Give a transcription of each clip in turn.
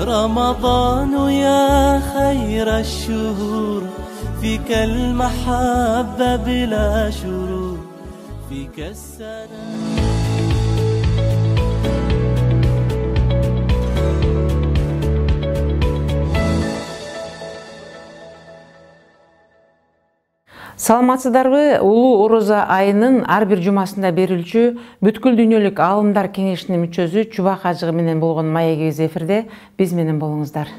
رمضان يا خير الشهور فيك المحبة بلا شرور فيك السلام. Саламатсыздарбы? Улуу Орозо айынын ар бир жумасында берилчү бүткүл дүйнөлүк аалымдар кеңешинин мүчөсү Чубак Ажыгы менен болгон маегибиз эфирде. Биз менен болуңуздар.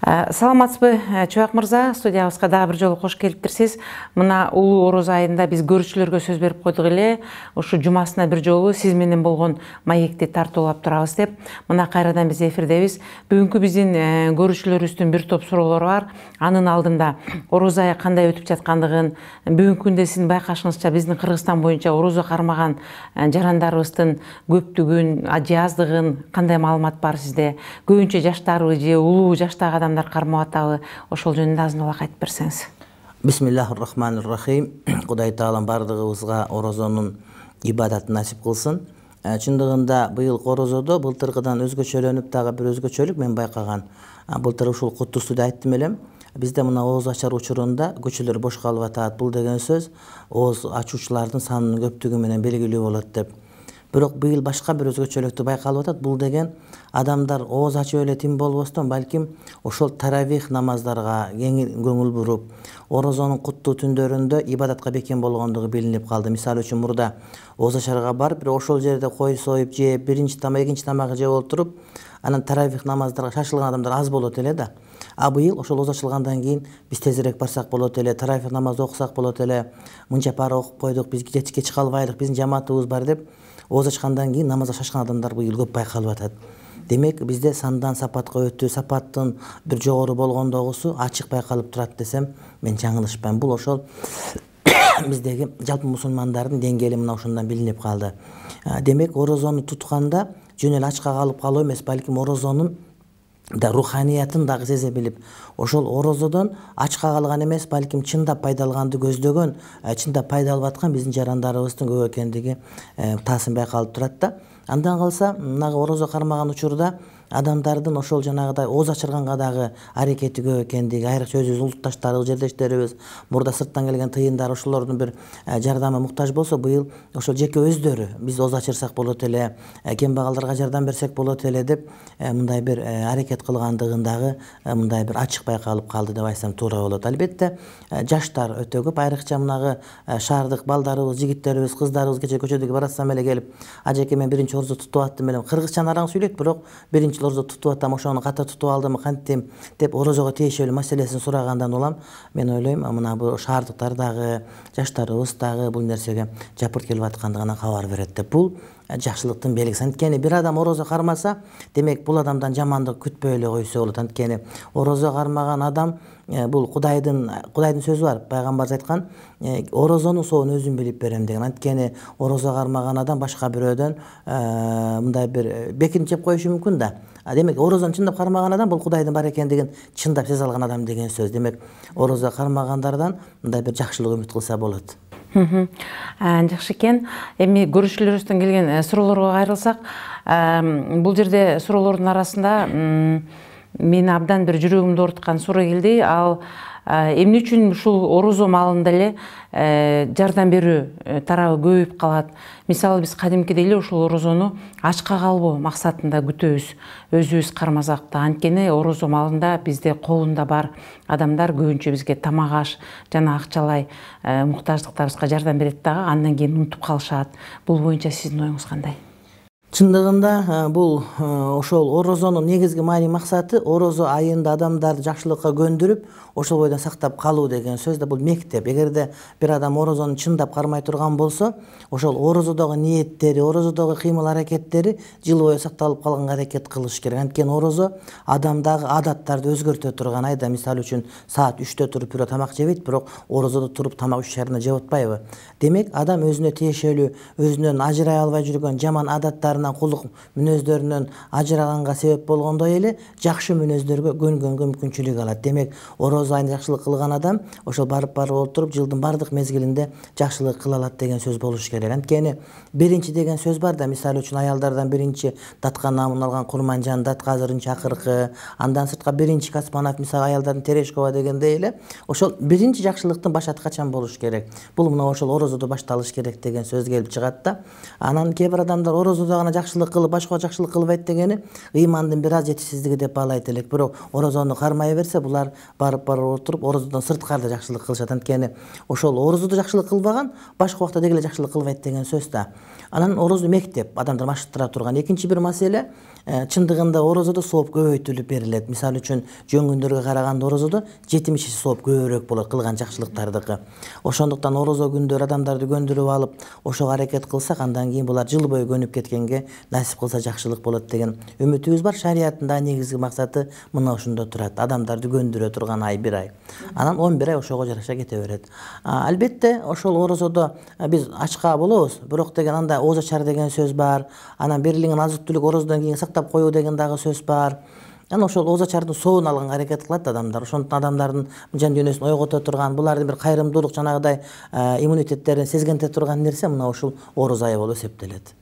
Саламатсызбы, Чубак мырза, студиябызга дагы бир жолу кош келиптирсиз. Мына улуу Ороз айында биз көрүүчүлөргө сөз берип койдук эле, ушу жумасына бир жолу сиз менен болгон маекти тартуулап турабыз деп. Мына кайрадан биз эфирдебиз. Бүгүнкү биздин көрүүчүлөрүбүздүн бир топ суроолору бар. Анын алдында Ороз айы кандай өтүп жаткандыгын, бүгүнкү күндө сиздин байкашыңызча биздин Кыргызстан боюнча орозо кармаган жарандарыбыздын көптүгүн, аздыгын кандай маалымат бар сизде? Көбүнчө жаштарбы же улуу жаштагы адамдар кармап атабы? Ошол жөнүндө азын-улак айтып берсеңиз. Бисмиллахир-рахманир-рахим. Кудай таалам бардыгыбызга орозонун ибадатын насип кылсын. Чындыгында быйыл орозодо былтыркыдан өзгөчөлөнүп дагы бир өзгөчөлүк мен байкаган. Былтыр ушул куттуусуда айттым элем. Бизде мына ооз ачар учурунда көчөлөр бош калып атат. Бул деген сөз ооз ачуучулардын санынын көптүгү менен белгилүү болот деп. Бирок быйыл башка бир өзгөчөлүктү байкалып атат. Бул деген адамдар ооз ачып эле тим болбостон, балким ошол таравих намаздарга кең көңүл буруп, орозонун куттуу түндөрүндө ибадатка бекем болгондугу билинип калды. Мисалы үчүн мурда ооз ачарга барып, бир ошол жерде кой союп жеп, биринчи тамак, экинчи тамагы жеп отуруп, анан таравих намаздарга шашылган адамдар аз болот эле да. А быйыл ошол ооз ачылгандан кийин биз тезирээк барсак болот эле, таравих намаз окусак болот эле, мынча пара окуп койдук, биз кеч калбайлык, биздин жамаатыбыз бар деп ооз ачкандан кийин намазга шашкан адамдар быйыл көп байкалып атат. Демек бизде сандан сапатка өтүү, сапаттын бир жогору болгондогусу ачык байкалып турат десем мен жаңылышпайм. Бул ошол биздеги жалпы мусулмандардын деңгээли мына ошондон билинип калды. Демек орозону тутканда жөн эле ачка калып калуу эмес, балким орозонун да руханиятын дагы сезе билип, ошол орозодон ачка калган эмес, балким чындап пайдалганды көздөгөн, чындап пайдаланып аткан биздин жарандарыбыздын көп экендиги таасир байкалып турат да. Андан калса, мына орозо кармаган учурда адамдардын ошол жанагыдай ооз ачырганга дагы аракети көп экендиги, айрыкча өзүбүздүн улутташтарыбыз, жердештерибиз, мурда сырттан келген тыйындар ошолордун бир жардамы муктаж болсо, быйыл ошол жеке өздөрү биз ооз ачырсак болот эле, кембагалдарга жардам берсек болот эле деп мындай бир аракет кылгандыгын дагы мындай бир ачык байкалып калды деп айтсам туура болот. Албетте жаштар өтө көп, айрыкча мынагы шаардык балдарыбыз, жигиттерибиз, кыздарыбыз кече көчөдөгү баратсам эле келип, ажеке мен биринчи орозо тутуп аттым элем. Кыргызча араң сүйлөйт, бирок биринчи орозо тутуп атам, ошону ката тутуп алдымы, кантем деп орозого тиешелүү маселесин сурагандан улам мен ойлойм, мына бул шаардыктар дагы, жаштарыбыз дагы бул нерсеге жапырт келип аткандыгынан кабар берет деп. Бул жакшылыктын белгиси. Анткени бир адам орозо кармаса, демек бул адамдан жамандык күтпөй эле койсо болот. Анткени орозо кармаган адам бул Кудайдын сөзү бар. Пайгамбарыбыз айткан, орозонун соонун өзүм билип берем деген. Анткени орозо кармаган адам башка бирөөдөн мындай бир бекинип жеп коюшу мүмкүн да. Демек орозону чындап кармаган адам бул Кудайдын бар экендигин чындап сезе алган адам деген сөз. Демек орозо кармагандардан мындай бир жакшылык үмүт кылса болот. Жакшы экен. Эми көрүүчүлөрүбүздөн келген суроолорго кайрылсак, бул жерде суроолордун арасында мени абдан бир жүрөгүмдү ооруткан суроо келди. Ал эмне үчүн ушул орозо маалында эле жардам берүү тарабы көбөйүп калат? Мисалы биз кадимкидей эле ушул орозону ачка калбоо максатында күтөбүз, өзүбүз кармасак да. Анткени орозо маалында бизде колунда бар адамдар көбүнчө бизге тамак аш жана акчалай муктаждыктарыбызга жардам берет дагы, андан кийин унутуп калышат. Бул боюнча сиздин оюңуз кандай? Чындыгында бул ошол орозонун негизги маани максаты орозо айында адамдарды жакшылыкка көндүрүп, ошол бойдон сактап калуу деген сөз да бул мектеп. Эгерде бир адам орозону чындап кармай турган болсо, ошол орозодогу ниеттери, орозодогу кыймыл аракеттери жыл бою сакталып калганга аракет кылыш керек. Анткени орозо адамдагы адаттарды өзгөртө турган. Айда мисалы үчүн саат 3-тө туруп бирөө тамак жебейт, бирок орозодо туруп тамак 3:30 жеп атпайбы? Демек адам өзүнө тиешелүү, өзүнөн ажырай албай жүргөн жаман адаттарын жаман кулдук мүнөздөрүнөн ажыраганга себеп болгондой эле жакшы мүнөздөргө көнгөнгө мүмкүнчүлүк алат. Демек орозо айында жакшылык кылган адам ошол барып отуруп жылдын бардык мезгилинде жакшылык кыла алат деген сөз болуш керек. Анткени биринчи деген сөз бар да, мисалы үчүн аялдардан биринчи датка намын алган Курманжан, датка азырынча акыркы, андан сырткары биринчи Каспанов, мисалы аялдардын Терешкова дегендей эле ошол биринчи жакшылыктын башаты качан болуш керек? Бул мына ошол орозодо башталыш керек деген сөз келип чыгат да. Анан кээ бир адамдар орозодо гана жакшылык кылып, башка жакшылык кылбайт дегени ыймандын бир аз жетишсиздиги деп баалайт элек. Бирок орозону кармай берсе, булар барып отуруп орозодон сырткары да жакшылык кылышат. Анткени ошол орозодо жакшылык кылбаган башка убакта деги эле жакшылык кылбайт деген сөз да. Анан орозо мектеп, адамдар машыктыра турган. Экинчи бир маселе, чындыгында орозодо сооп көбөйтүлүп берилет. Мисалы үчүн жөн күндөргө караганда орозодо 70 сооп көбүрөөк болот кылган жакшылыктардыкы. Ошондуктан орозо күндөрү адамдарды көндүрүп алып, ошого аракет кылсак, андан кийин булар жыл бою көнүп кеткенге насип кылса жакшылык болот деген үмүтүбүз бар. Шариаттын негизги максаты мына ошондо турат. Адамдарды көндүрө турган ай 1 ай. Анан 11 ай ошого жараша кете берет. Албетте ошол орозодо биз ачка болобуз, бирок деген анда ооз ачар деген сөз бар. Анан берилген азык-түлүк орозодон кийин сактап коюу деген дагы сөз бар. Анан ошол ооз ачардын соонун алганга аракет кылат адамдар. Ошондуктан адамдардын жан дүйнөсүн ойгото турган, булардын бир кайрымдуулук, жанагыдай иммунитеттерин сезгенте турган нерсе мына ушул орозо айы болуп эсептелет.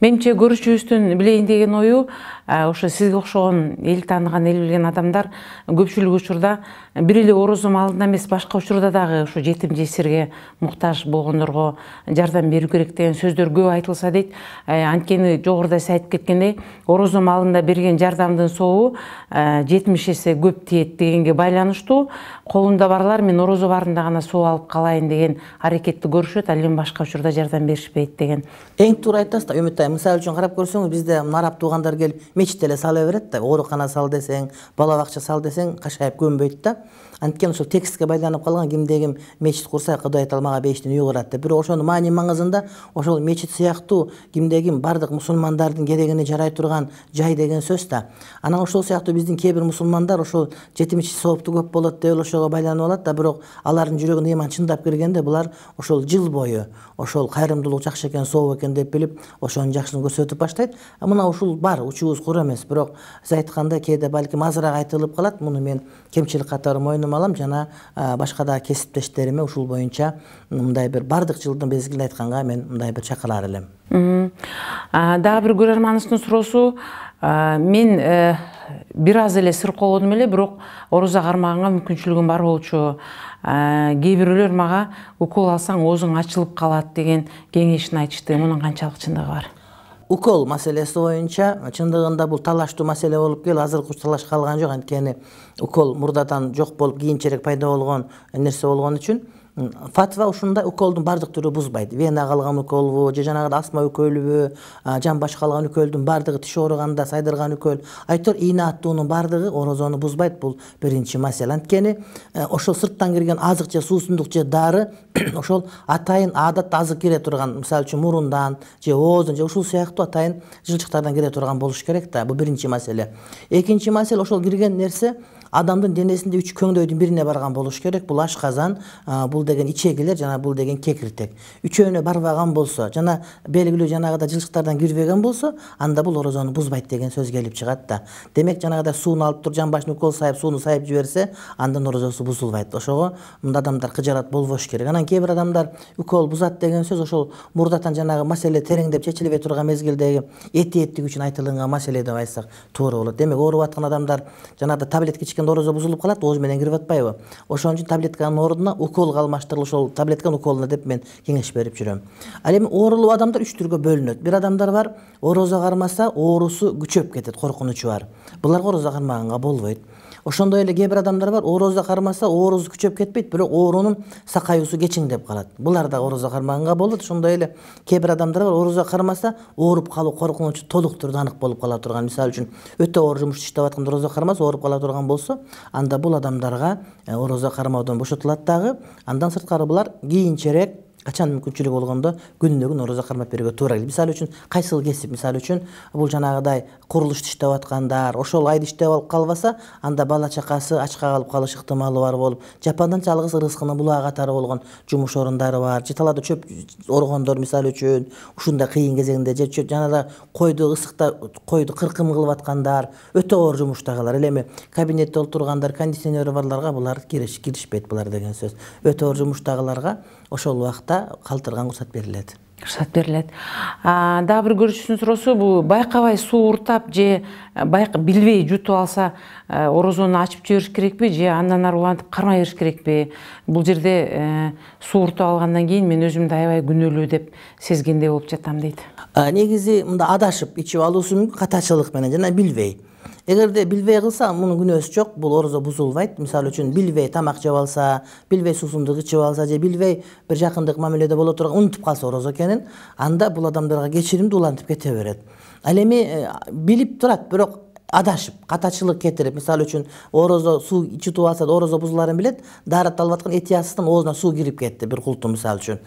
Менимче көрүүчүбүздүн билейин деген ою ошо сизге окшогон эл тааныган, эл билген адамдар көпчүлүк учурда бир эле орозо маалында эмес, башка учурда дагы ушу жетим жесирге муктаж болгондорго жардам берүү керек деген сөздөр көп айтылса дейт. Анткени жогоруда сиз айтып кеткендей, орозо маалында берген жардамдын сообу 70 эсе көп тиет дегенге байланыштуу. Колунда барлар мен орозо баарында гана соо алып калайын деген аракетти көрүшөт, ал эми башка учурда жардам беришпейт деген. Эң туура айтасыз да, Үмүт айым. Мисалы үчүн карап көрсөңүз, бизде араб туугандар келип мечитте эле сала берет да, оорукана сал десең, бала бакча сал десең, кашайып көнбөйт да. Анткени ошол текстке байланып калган, кимде ким мечит курса, Кудай Таала мага бейиштен үй курат деп. Бирок ошонун маани маңызында ошол мечит сыяктуу кимде ким бардык мусулмандардын керегине жарай турган жай деген сөз да. Анан ошол сыяктуу биздин кээ бир мусулмандар ошол жетимиш соопту көп болот деп ошого байланып алат да, бирок алардын жүрөгүнө ыйман чындап киргенде булар ошол жыл бою ошол кайрымдуулук жакшы экен, сооп экен деп билип ошонун жакшылыгын көрсөтүп баштайт. Мына ушул бар, учубуз кур эмес, бирок сиз айткандай кээде балким азыраак айтылып калат. Муну мен кемчилик катары мойнума алам, жана башка да кесиптештериме ушул боюнча мындай бир бардык жылдын мезгилин айтканга мен мындай бир чакырар элем. Дагы бир көрөрманыбыздын суроосу, мен бир аз эле сыр колодум эле, бирок орозо кармаганга мүмкүнчүлүгүм бар болчу. Кээ бирөөлөр мага укол алсаң оозуң ачылып калат деген кеңешин айтышты. Мунун канчалык чындыгы бар? Укол маселеси боюнча чындыгында бул талаштуу маселе болуп келип, азыркы талаш калган жок. Анткени укол мурдадан жок болуп кийинчерээк пайда болгон нерсе болгон үчүн фатва ушундай: уколдун бардык түрү бузбайт. Вена калган уколбу, же жанагы астма үкөлүбү, жан башка калган үкөлдүн бардыгы, тиш ооруганда сайдырган үкөл, айтор ийне аттуунун бардыгы орозону бузбайт. Бул биринчи маселе. Анткени ошол сырттан кирген азык же суусундук же дары ошол атайын адатта азык кире турган, мисалы үчүн мурундан же ооздон же ушул сыяктуу атайын жылчыктардан кире турган болуш керек да. Бул биринчи маселе. Экинчи маселе, ошол кирген нерсе адамдын денесинде 3 көңдөйдүн бирине барган болуш керек. Бул ашказан, бул деген ичегилер, жана бул деген кекиртек. Үчөөнө барбаган болсо, жана белгилүү жанагыда жылчыктардан кирбеген болсо, анда бул орозону бузбайт деген сөз келип чыгат да. Демек жанагыда сууну алып туруп, жан башына укол сайып, сууну сайып жиберсе, андан орозосу бузулбайт. Ошого мында адамдар кыжарат болбош керек. Анан кээ бир адамдар укол бузат деген сөз ошол мурдатан жанагы маселе тереңдеп чечилбей турган мезгилдеги этиеттик үчүн айтылган маселе деп айтсак туура болот. Демек ооруп аткан адамдар жанагыда таблетка орозо бузулуп калат, ооз менен кирип атпайбы? Ошон үчүн таблетканын ордуна укол алмаштырылып, ошол таблетканын уколуна деп мен кеңеш берип жүрөм. Ал эми оорулуу адамдар 3 түргө бөлүнөт. Бир адамдар бар, орозо кармаса оорусу күчөп кетет, коркунучу бар. Буларга орозо кармаганга болбойт. Ошондой эле кээ бир адамдар бар, орозо кармаса оорусу күчөп кетпейт, бирок оорунун сакаюусу кечиңдеп калат. Булар да орозо кармаганга болот. Ошондой эле кээ бир адамдар бар, орозо кармаса ооруп калуу коркунучу толук түрдө анык болуп кала турган. Мисалы үчүн өтө оор жумуш иштеп атканда орозо кармаса ооруп кала турган болсо, анда бул адамдарга орозо кармоодон бошотулат дагы. Андан сырткары булар кийинчерээк качан мүмкүнчүлүгү болгондо күнүнө күн орозо кармап берүүгө туура келет. Мисалы үчүн кайсыл кесип, мисалы үчүн бул жанагыдай курулушта иштеп аткандар, ошол айда иштеп алып калбаса, анда бала чакасы ачка калып калыш ыктымалы бар болуп, жапандан жалгыз рызкынын булаа катары болгон жумуш орундары бар. Же талаада чөп оргондор мисалы үчүн ушундай кыйын кезеңде, же жанагы койду ысыкта койду кыркым кылып аткандар, өтө оор жумуштагылар. Эле эми кабинетте отургандар, кондиционери барларга булар киришпейт булар деген сөз. Өтө оор жумуштагыларга ошол убакта калтырган уруксат берилет. Дагы бир көрүүчүбүздүн суроосу, бул байкабай суу уртап же билбей жутуп алса орозону ачып жибериш керекпи же андан ары улантып кармай бериш керекпи? Бул жерде суу уртуп алгандан кийин мен өзүмдү аябай күнөөлүү деп сезгендей болуп жатам дейт. Негизи мында адашып ичип алуусу мүмкүн катачылык менен жана билбей. Эгерде билбей кылса, мунун күнөөсү жок, бул орозо бузулбайт. Мисалы үчүн билбей тамак жеп алса, билбей суусундук ичип алса же билбей бир жакындык мамиледе боло турган унутуп калса орозо экенин, анда бул адамдарга кечиримди улантып кете берет. Ал эми билип турат, бирок адашып, катачылык кетирип, мисалы үчүн орозо суу ичитип алса да орозо бузуларын билет, даарат алып аткан этиясынан оозуна суу кирип кетти бир култу мисалы үчүн.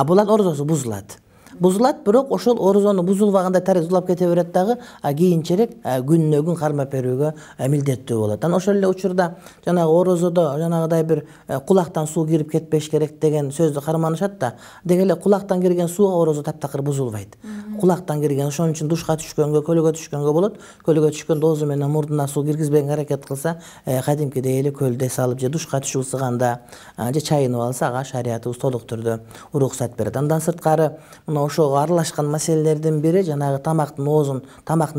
Булар орозосу бузулат. Бирок ошол орозону бузулбагандай тарез улап кете берет дагы, кийинчерээк күнүнө күн кармап берүүгө милдеттүү болот. Ошол эле учурда жанагы орозодо жанагыдай бир кулактан суу кирип кетпеш керек деген сөздү карманышат да, деги эле кулактан кирген сууга орозо таптакыр бузулбайт. Кулактан кирген, ошон үчүн душка түшкөнгө, көлгө түшкөнгө болот. Көлгө түшкөндө оозу менен мурдуна суу киргизбегенге аракет кылса, кадимкидей эле көлдө салып же душка түшүп ысыганда же чайынып алса, ага шариятыбыз толук түрдө уруксат берет. Андан сырткары ошого аралашкан маселелердин бири жанагы тамактын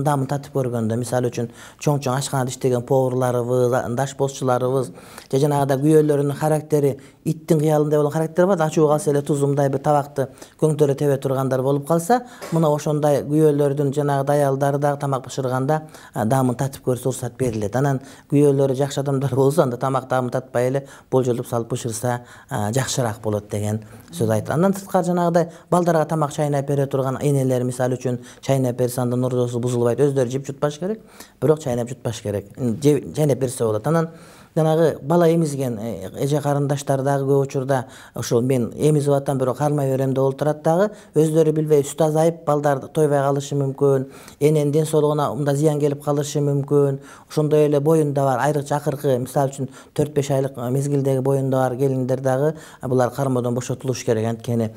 даамын татып көргөндө, мисалы үчүн чоң ашканада иштеген поварларыбыз, дашбозчуларыбыз же жанагыдай күйөөлөрүнүн характери иттин кыялындай болгон характери бар. Ачуу калса эле тузумдай бир табакты көңтөрө тебе тургандар болуп калса, мына ошондой күйөөлөрдүн жанагы аялдары дагы тамак бышырганда даамын татып көрсө уруксат берилет. Анан күйөөлөрү жакшы адамдар болсо, анда тамак даамын татпай эле болжолдуп салып бышырса жакшыраак болот деген сөз айтат. Андан сырткары жанагыдай балдарга тамак чайнап бере турган энелер, мисалы үчүн чайнап берсе андан орозосу бузулбайт. Өздөрү жеп жутпаш керек, бирок чайнап жутпаш керек. Чайнап берсе болот. Анан жанагы бала эмизген эже карындаштар дагы көп учурда ошол мен эмизип атам, бирок кармай берем деп олтурат дагы, өздөрү билбей сүт азайып балдар тойбой калышы мүмкүн, эненин ден соолугуна мында зыян келип калышы мүмкүн. Ошондой эле боюнда бар айрыкча акыркы, мисалы үчүн 4-5 айлык мезгилдеги боюнда бар келиндер дагы булар кармоодон бошотулуш керек. Анткени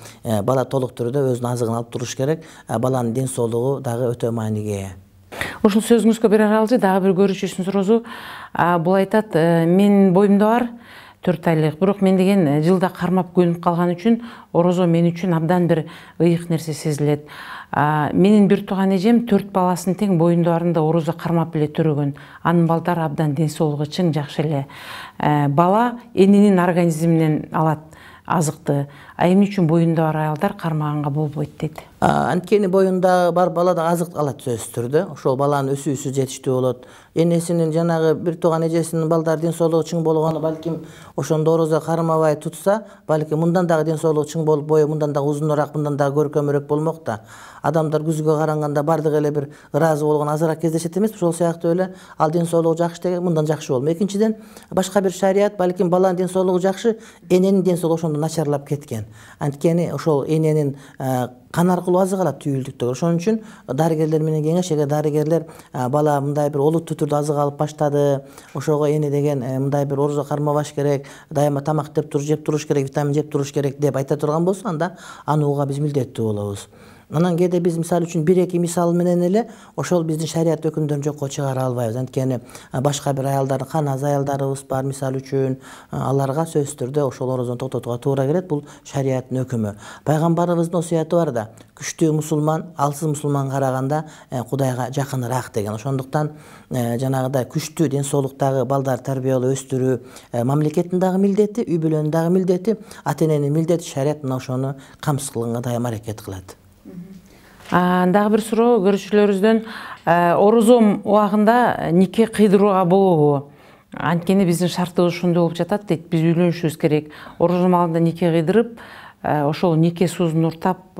бала толук түрдө өзүнүн азыгын алып туруш керек. Баланын ден соолугу дагы өтө мааниге ээ. Ушул сөзүңүзгө бир аралжы дагы бир көрүүчүбүздүн суроосу, бул айтат, менин боюмда бар 4 айлык, бирок мен деген жылда кармап көнүп калган үчүн орозо мен үчүн абдан бир ыйык нерсе сезилет. Менин бир тууган эжем 4 баласын тең боюнда барында орозо кармап эле төрөгөн. Анын балдары абдан ден соолугу чың, жакшы эле. Бала эненин организминен алат азыкты. Эмне үчүн боюнда бар аялдар кармаганга болбойт дейт. Анткени боюнда бар бала да азык алат сөзсүз түрдө. Ошол баланын өсүүсү жетиштүү болот. Энесинин жанагы бир тууган эжесинин балдары ден соолугу чың болгону балким ошондо орозо кармабай tutsa, балким мындан дагы ден соолугу чың болуп, бою мындан дагы узунураак, мындан дагы көркөмүрөөк болмок да. Адамдар күзгө каранганда бардыгы эле бир ыраазы болгон азыраак кездешет эмеспи? Ошол сыяктуу эле ал ден соолугу жакшы деген мындан жакшы болмок. Экинчиден, башка бир шарият балким баланын ден соолугу жакшы, эненин ден соолугу ошондо начарлап кеткен. Анткени ошол эненин кан аркылуу азык алат түйүлдүктөр. Ошон үчүн дарыгерлер менен кеңеш, эгер дарыгерлер бала мындай бир олуттуу түрдө азык алып баштады, ошого эне деген мындай бир орозо кармабаш керек, дайыма тамак жеп туруш керек, витамин жеп туруш керек деп айта турган болсо, анда аны угууга биз милдеттүү болобуз. Анан кээде биз мисалы үчүн 1-2 мисал менен эле ошол биздин шарият өкүмдөрүн жокко чыгара албайбыз. Анткени башка бир аялдардын кан аз аялдарыбыз бар, мисалы үчүн аларга сөзсүз түрдө ошол орозону токтотууга туура келет. Бул шариаттын өкүмү. Пайгамбарыбыздын осуяты бар да, күчтүү мусулман алсыз мусулманга караганда Кудайга жакыныраак деген. Ошондуктан жанагыдай күчтүү ден соолуктагы балдар тарбиялоо, өстүрүү мамлекеттин дагы милдети, үй бүлөнүн дагы милдети, ата эненин милдети. Шарият мына ошону камсыз кылганга дайым аракет кылат. Дагы бир суроо көрүүчүлөрүбүздөн, орозо убагында нике кыйдырууга болобу? Анткени биздин шартыбыз ушундай болуп жатат дейт. Биз үйлөнүшүбүз керек. Орозо маалында нике кыйдырып, ошол нике суузун уртап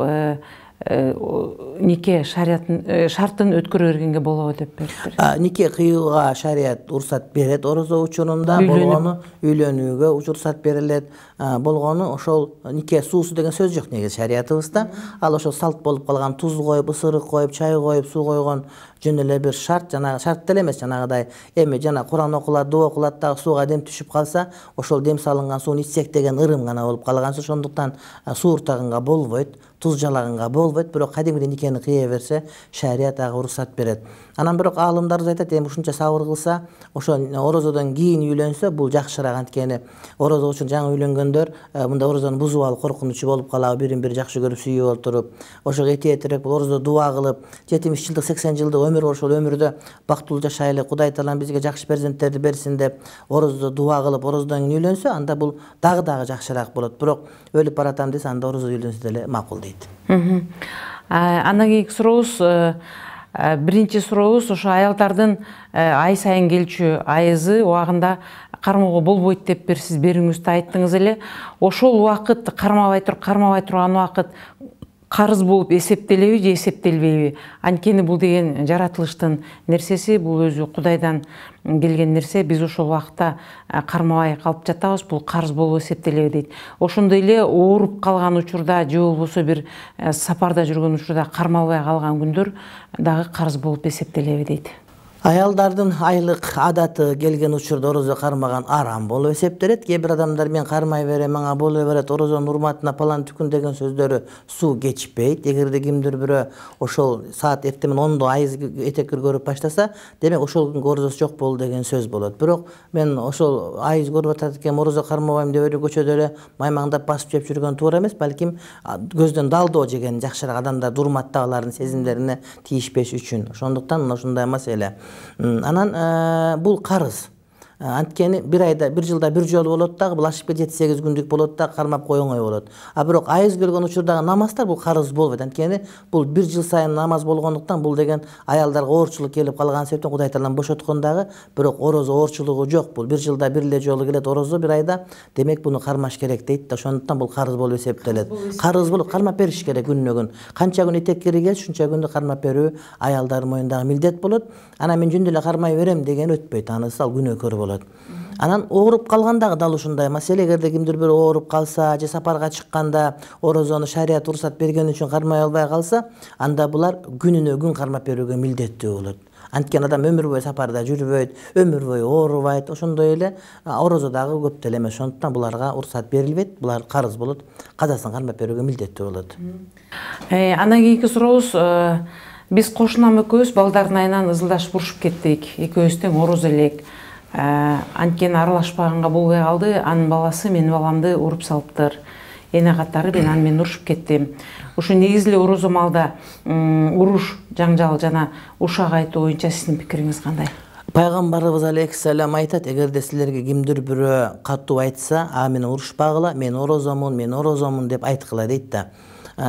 нике шартын өткөрө бергенге болобу деп бериптир. Нике кыюуга шарият уруксат берет орозо учурунда, болгону үйлөнүүгө уруксат берилет. Болгону ошол нике суусу деген сөз жок негизи шариятыбызда. Ал ошол салт болуп калган туз коюп, ысырык коюп, чай коюп, суу койгон жөн эле бир шарт, жана шарт деле эмес, жанагыдай эми жана Куран окулат, дуа окулат дагы сууга дем түшүп калса, ошол дем салынган сууну ичсек деген ырым гана болуп калган. Ошондуктан сууртаганга болбойт, туз жалаганга болбойт, бирок кадимгидей никени кыя берсе, шарият ага уруксат берет. Анан бирок аалымдарыбыз айтат, эми ушунча сабыр кылса, ошо орозодон кийин үйлөнсө, бул жакшыраак. Анткени орозо үчүн жаңы үйлөнгөндөр мында орозону бузуп алып коркунучу болуп калабы, бирин бири жакшы көрүп сүйүп отуруп, ошого этиетирээк бул орозо дуа кылып, 70 жылдык, 80 жылдык өмүр бар, ошол өмүрдө бактылуу жашайлы, Кудай Таалам бизге жакшы перзенттерди берсин деп орозодо дуа кылып, орозодон кийин үйлөнсө, анда бул дагы жакшыраак болот. Бирок өлүп баратам десе, анда орозо үйлөнсө деле макул дейт. Андан кийинки сурообуз, биринчи сурообуз ошо аялдардын ай сайын келчү айызы убагында кармоого болбойт деп сиз берүүңүздө айттыңыз эле. Ошол убакыт кармабай турган убакыт карыз болуп эсептелеби же эсептелбейби? Анткени бул деген жаратылыштын нерсеси, бул өзү Кудайдан келген нерсе. Биз ошол убакта кармабай калып жатабыз, бул карыз болуп эсептелеби дейт. Ошондой эле ооруп калган учурда же болбосо бир сапарда жүргөн учурда кармалбай калган күндөр дагы карыз болуп эсептелеби дейт. Аялдардын айлык адаты келген учурда орозо кармаган арам болуп эсептелет. Кээ бир адамдар мен кармай берем, мага боло берет, орозонун урматына палан түкүн деген сөздөрү суу кечпейт. Эгерде кимдир бирөө ошол саат эртемен 10-до айыз этекир көрүп баштаса, демек ошол күнгө орозосу жок болду деген сөз болот. Бирок мен ошол айыз көрүп атат экен, орозо кармабайм деп эле көчөдө эле маймаңдап басып жеп жүргөн туура эмес. Балким көздөн далдоо жеген жакшыраак, адамдарды урматтагылардын сезимдерине тийишпеш үчүн. Ошондуктан ушундай маселе. Анан бул карыз. Анткени бир айда, бир жылда бир жолу болот дагы, бул ашып 7-8 күндүк болот да, кармап кой оңой болот. Бирок айыз келген учурдагы намаздар бул карыз болбойт. Анткени бул бир жыл сайын намаз болгондуктан бул деген аялдарга оорчулук келип калган себептен Кудай Таалам бошоткон дагы, бирок орозо оорчулугу жок. Бул бир жылда бир эле жолу келет орозо бир айда, демек буну кармаш керек дейт да. Ошондуктан бул карыз болуп эсептелет. Карыз болуп кармап бериш керек күнүнө күн. Канча күн этек кирген, шунча күндү кармап берүү аялдардын мойнундагы милдет болот. Анан мен жөн эле кармай берем деген өтпөйт. Анысы ал күнөөкөр болот. Анан ооруп калгандагы дал ушундай маселе. Эгерде кимдир бир ооруп калса же сапарга чыкканда орозону шарият уруксат берген үчүн кармай албай калса, анда булар күнүнө күн кармап берүүгө милдеттүү болот. Анткени адам өмүр бою сапарда жүрбөйт, өмүр бою оорубайт. Ошондой эле орозо дагы көп деле эмес. Ошондуктан буларга уруксат берилбейт. Булар карыз болот. Казасын кармап берүүгө милдеттүү болот. Андан кийинки сурообуз, биз кошунам экөөбүз балдардын айынан ызылдашып урушуп кеттик. Экөөбүз тең орозо элек. Анткени аралашпаганга болбой калды. Анын баласы менин баламды уруп салыптыр. Эне катары мен аны менен урушуп кеттим. Ушу негизи эле орозо маалда уруш, жаңжал жана ушак айтуу боюнча сиздин пикириңиз кандай? Пайгамбарыбыз алейхиссалам айтат, эгерде силерге кимдир бирөө катуу айтса, мен урушпагыла, мен орозомун деп айткыла дейт да.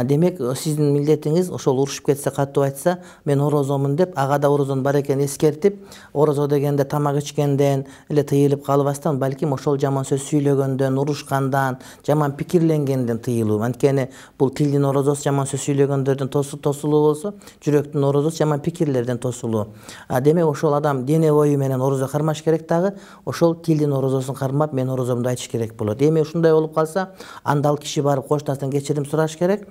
Демек, сиздин милдетиңиз ошол урушуп кетсе, катуу айтса, мен орозомун деп, ага да орозон бар экенин эскертип, орозо дегенде тамак ичкенден эле тыйылып калбастан, балким ошол жаман сөз сүйлөгөндөн, урушкандан, жаман пикирленгенден тыйылуу. Анткени бул тилдин орозосу жаман сөз сүйлөгөндөрдөн тосулуу болсо, жүрөктүн орозосу жаман пикирлерден тосулуу. Демек, ошол адам дене бою менен орозо кармаш керек дагы, ошол тилдин орозосун кармап, мен орозомду айтыш керек болот. Эми ушундай болуп калса, анда ал киши барып кошунасынан кечирим сураш керек.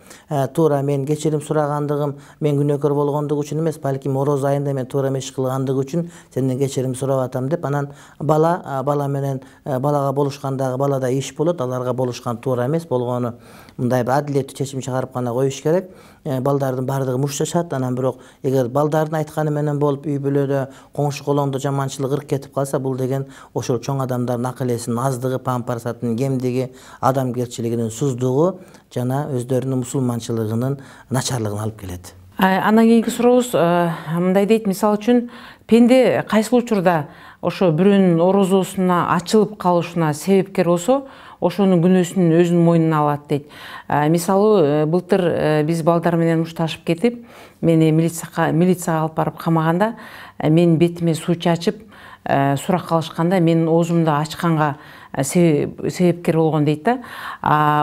Туура мен кечирим сурагандыгым мен күнөөкөр болгондугу үчүн эмес, балким орозо айында мен туура эмес иш кылгандыгы үчүн сенден кечирим сурап атам деп, анан бала менен балага болушкандагы балада иш болот, аларга болушкан туура эмес болгону мындай бир адилеттүү чечим чыгарып гана коюш керек. Балдардын баардыгы мушташат, анан бирок эгер балдардын айтканы менен болуп үй бүлөдө коңшу колондо жаманчылык ырк кетип калса, бул деген ошол чоң адамдардын акыл эсинин аздыгы, пампарсатынын кемдиги, адамгерчилигинин суздугу жана өздөрүнүн мусулманчылыгынын начарлыгына алып келет. Андан кийинки сурообуз мындай дейт, мисалы үчүн пенде кайсы учурда ошо бирөөнүн орозосуна ачылып калышына себепкер болсо, ошонун күнөөсүн өзүнүн мойнуна алат дейт. Мисалы, былтыр биз балдар менен мушташып кетип, мени милицияга алып барып камаганда, менин бетиме суу чачып, сурак калышканда, менин оозумду ачканга себепкер болгон дейт да.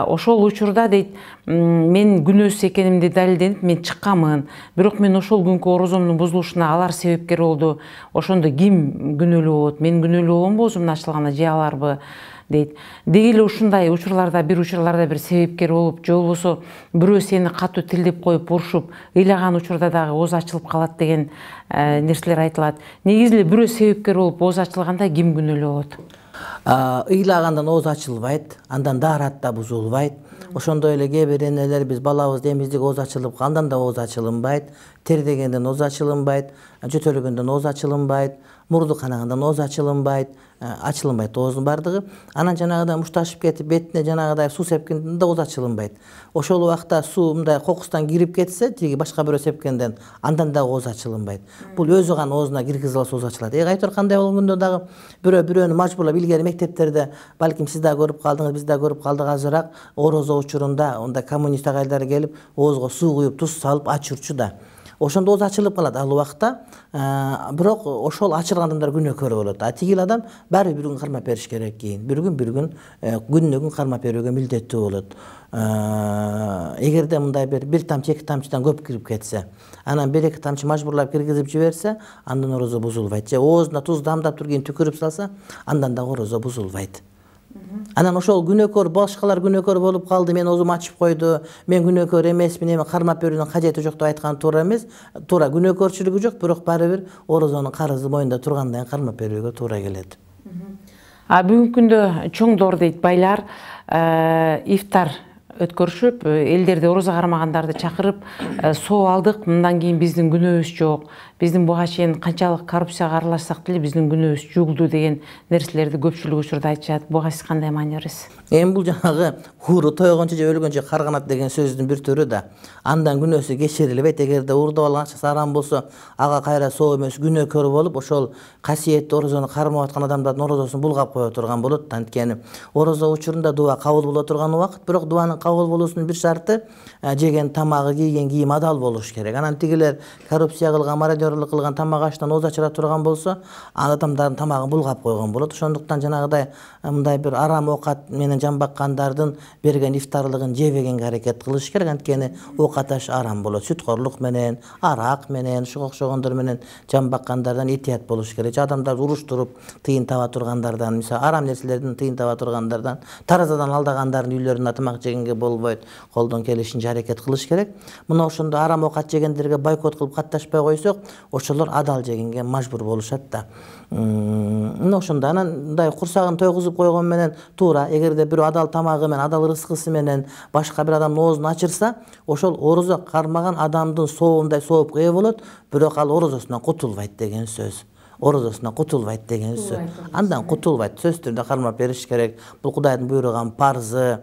Ошол учурда дейт, мен күнөөсүз экенимди далилденип мен чыкканмын. Бирок мен ошол күнкү орозомдун бузулушуна алар себепкер болду. Ошондо ким күнөөлүү болот? Мен күнөөлүү боломбу оозумдун ачылганына же аларбы дейт. Деги эле ушундай учурларда бир себепкер болуп, же болбосо бирөө сени катуу тилдеп коюп урушуп, ыйлаган учурда дагы ооз ачылып калат деген нерселер айтылат. Негизи эле бирөө себепкер болуп ооз ачылганда ким күнөөлүү болот? Ыйлагандан ооз ачылбайт, андан даарат да бузулбайт. Ошондой эле кээ бир энелер биз балабызды эмиздик ооз ачылып андан да ооз ачылынбайт, тер дегенден ооз ачылынбайт, жөтөлгөндөн ооз ачылынбайт, мурду канагандан ооз ачылынбайт ооздун бардыгы. Анан жанагыдай мушташып кетип бетине жанагыдай суу сепкенден да ооз ачылынбайт. Ошол убакта суу мындай кокустан кирип кетсе, тиги башка бирөө сепкенден, андан да ооз ачылынбайт. Бул өзү гана оозуна киргизе алса ооз ачылат. Айтор кандай болгондо дагы бирөөнү мажбурлап, илгери мектептерде балким сиз да көрүп калдыңыз, биз да көрүп калдык азыраак, орозо учурунда онда коммунист агайлар келип оозго суу куюп, туз салып ачырчу да. Ошондо ооз ачылып калат ал убакта. Бирок ошол ачырган адамдар күнөөкөр болот. Тигил адам баары бир күн кармап бериш керек кийин. Бир күн күнүнө күн кармап берүүгө милдеттүү болот. Эгерде мындай бир тамчы, эки тамчыдан көп кирип кетсе, анан бир эки тамчы мажбурлап киргизип жиберсе, андан орозо бузулбайт. Же оозуна туз дамдап туруп кийин түкүрүп салса, андан да орозо бузулбайт. Анан ошол күнөөкөр, башкалар күнөөкөр болуп калды, мен оозум ачып койду, мен күнөөкөр эмесмин, эми кармап берүүнүн кажети жок деп айткан туура эмес. Туура күнөөкөрчүлүгү жок, бирок баары бир орозонун карызы моюнда тургандан кийин кармап берүүгө туура келет. Бүгүнкү күндө чоңдор дейт байлар ифтар өткөрүшүп, элдерди орозо кармагандарды чакырып, соо алдык, мындан кийин биздин күнөөбүз жок, биздин буга чейин канчалык коррупцияга аралашсак деле биздин күнөөбүз жугулду деген нерселерди көпчүлүк учурда айтышат. Буга сиз кандай маани бересиз? Эми бул жанагы ууру тойгончу же өлгөнчө карганат деген сөздүн бир түрү да. Андан күнөөсү кечирилбейт. Эгерде уурдап алган акчасы арам болсо, ага кайра соо эмес күнөөкөр болуп, ошол касиеттүү орозону кармап аткан адамдардын орозосун булгап кое турган болот. Анткени орозо учурунда дуба кабыл боло турган убакыт, бирок дубанын кабыл болуусунун бир шарты жеген тамагы, кийген кийим адал болуш керек. Анан тигилер коррупция кылган, мародерлук кылган, тамак аштан ооз ачыра турган болсо, адамдардын тамагын булгап койгон болот. Ошондуктан жанагыдай мындай бир арам оокат менен жан баккандардын берген ифтарлыгын жебегенге аракет кылыш керек. Анткени оокат аш арам болот. Сүткорлук менен, арак менен, ушуга окшогондор менен жан баккандардан этият болуш керек. Адамдарды уруштуруп тыйын таба тургандардан, мисалы арам нерселерден тыйын таба тургандардан, таразадан алдагандардын үйлөрүнө тамак жегенге болбойт. Колдон келишинче аракет кылыш керек. Мына ошондо арам оокат жегендерге бойкот кылып катташпай койсок, ошолор адал жегенге мажбур болушат да. Мына ошондо анан мындай курсагын тойгузуп койгон менен туура. Эгерде бирөө адал тамагы менен, адал рызкысы менен башка бир адамдын оозун ачырса, ошол орозо кармаган адамдын соовундай соопко ээ болот, бирок ал орозосунан кутулбайт деген сөз. Орозосунан кутулбайт деген сөз. Андан кутулбайт. Сөзсүз түрдө кармап бериш керек. Бул Кудайдын буйруган парзы.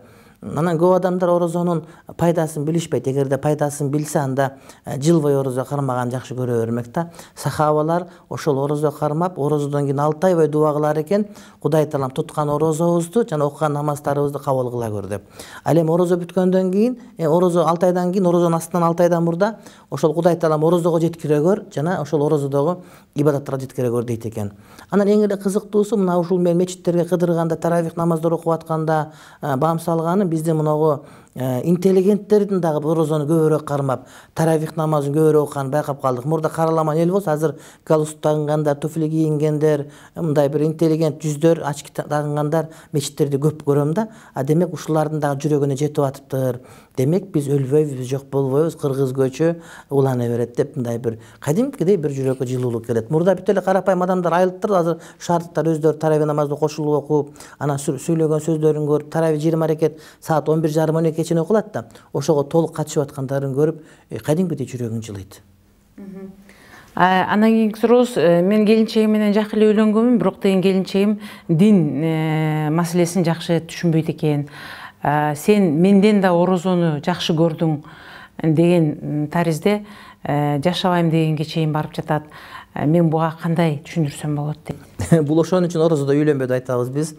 Анан көп адамдар орозонун пайдасын билишпейт. Эгерде пайдасын билсе, анда жыл бою орозо кармаган жакшы көрө бермек да. Сахабалар ошол орозо кармап, орозодон кийин 6 ай бою дуба кылар экен. Кудай Таалам туткан орозобузду жана окуган намаздарыбызды кабыл кыла көр деп. Ал эми орозо бүткөндөн кийин, орозо 6 айдан кийин, орозонун астынан 6 айдан мурда ошол Кудай Таалам орозого жеткире көр жана ошол орозодогу ибадаттарга жеткире көр дейт экен. Анан эң эле кызыктуусу мына ушул мен мечиттерге кыдырганда, таравих намаздар окуп атканда баам салганы, биздин мынагу интеллигенттердин дагы орозону көбүрөөк кармап, таравих намазын көбүрөөк окуганын байкап калдык. Мурда караламан эл болсо, азыр галстук тагынгандар, туфли кийингендер, мындай бир интеллигент жүздөр, очки тагынгандар мечиттерди көп көрөм да. Демек ушулардын дагы жүрөгүнө жетип атыптыр. Демек биз өлбөйбүз, жок болбойбуз, кыргыз көчү улана берет деп мындай бир кадимкидей бир жүрөккө жылуулук келет. Мурда бүт эле карапайым адамдар айылыптыр, азыр шаардыктар өздөрү таравих намазды кошулуп окуп, анан сүйлөгөн сөздөрүн көрүп, таравих 20 рекет саат 11:30-12 окулат да. Ошого толук катышып аткандарын көрүп, кадимкидей жүрөгүң жылыйт. Анан кийинки сурообуз, мен келинчегим менен жакшы эле үйлөнгөнмүн, бирок деген келинчегим дин маселесин жакшы түшүнбөйт экен. Сен менден да орозону жакшы көрдүң деген таризде жашабайм дегенге чейин барып жатат. Мен буга кандай түшүндүрсөм болот дейт. Бул ошон үчүн орозодо үйлөнбө деп айтабыз биз.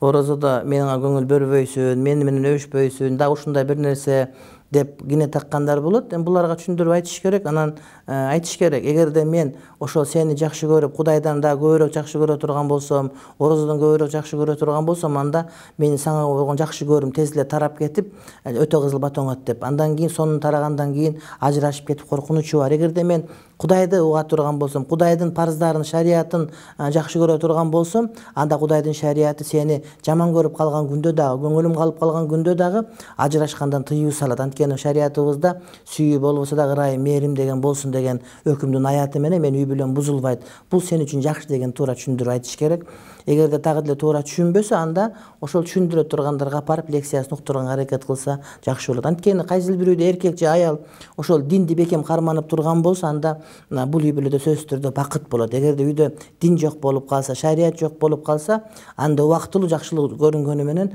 Орозодо менин көңүл бөлбөйсүн, мени менен өбүшпөйсүн, дагы ушундай бир нерсе деп кине таккандар болот. Эми буларга түшүндүрүп айтыш керек, анан айтыш керек. Эгерде мен ошол сени жакшы көрүп, Кудайдан да көбүрөөк жакшы көрө турган болсом, орозодон көбүрөөк жакшы көрө турган болсом, анда менин сага болгон жакшы көрүүм тез эле тарап кетип, өтө кызыл батоңот деп. Андан кийин сонун тарагандан кийин ажырашып кетип коркунучу бар. Эгерде мен Кудайды уга турган болсом, Кудайдын парыздарын, шариятын жакшы көрө турган болсом, анда Кудайдын шарияты сени жаман көрүп калган күндө дагы, көңүлүм калып калган күндө дагы ажырашкандан тыюу салат. Анткени шариятыбызда сүйүү болбосо дагы ырайым, мээрим деген болсун деген өкүмдүн аяты менен мен үй бүлөм бузулбайт. Бул сен үчүн жакшы деген туура түшүндүрүп айтыш керек. Эгерде дагы деле туура түшүнбөсө, анда ошол түшүндүрө тургандарга апарып лекциясын уктурганга аракет кылса жакшы болот. Анткени кайсыл бирөөдө эркек же аял ошол динди бекем карманып турган болсо, анда бул үй бүлөдө сөзсүз түрдө бакыт болот. Эгерде үйдө дин жок болуп калса, шарият жок болуп калса, анда убактылуу жакшылык көрүнгөнү менен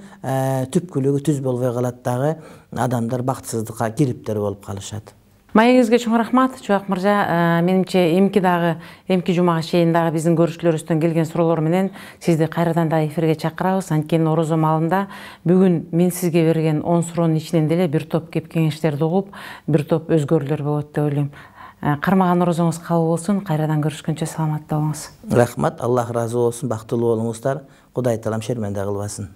түпкүлүгү түз болбой калат, дагы адамдар бактысыздыкка кириптер болуп калышат. Маегиңизге чоң рахмат, Чубак мырза. Менимче эмки жумага чейин дагы биздин көрүүчүлөрүбүздөн келген суроолор менен сизди кайрадан да эфирге чакырабыз. Анткени орозо маалында бүгүн мен сизге берген 10 суроонун ичинен деле бир топ кеп кеңештерди угуп, бир топ өзгөрүүлөр болот деп ойлойм. Кармаган орозоңуз кабыл болсун. Кайрадан көрүшкөнчө саламатта болуңуз. Рахмат, Аллах ыраазы болсун, бактылуу болуңуздар. Кудай таалам шерменде кылбасын.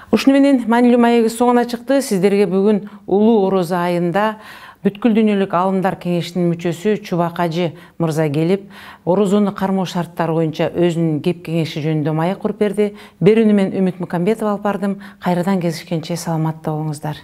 Ушуну менен маанилүү маегибиз соңуна чыкты. Сиздерге бүгүн улуу орозо айында бүткүл дүйнөлүк алымдар кеңешинин мүчөсү Чубак Ажы мырза келип, орозону кармоо шарттары боюнча өзүнүн кеп кеңеши жөнүндө маек куруп берди. Берүүнү мен Үмүт Мукамбетова алып бардым. Кайрадан кезишкенче саламатта болуңуздар.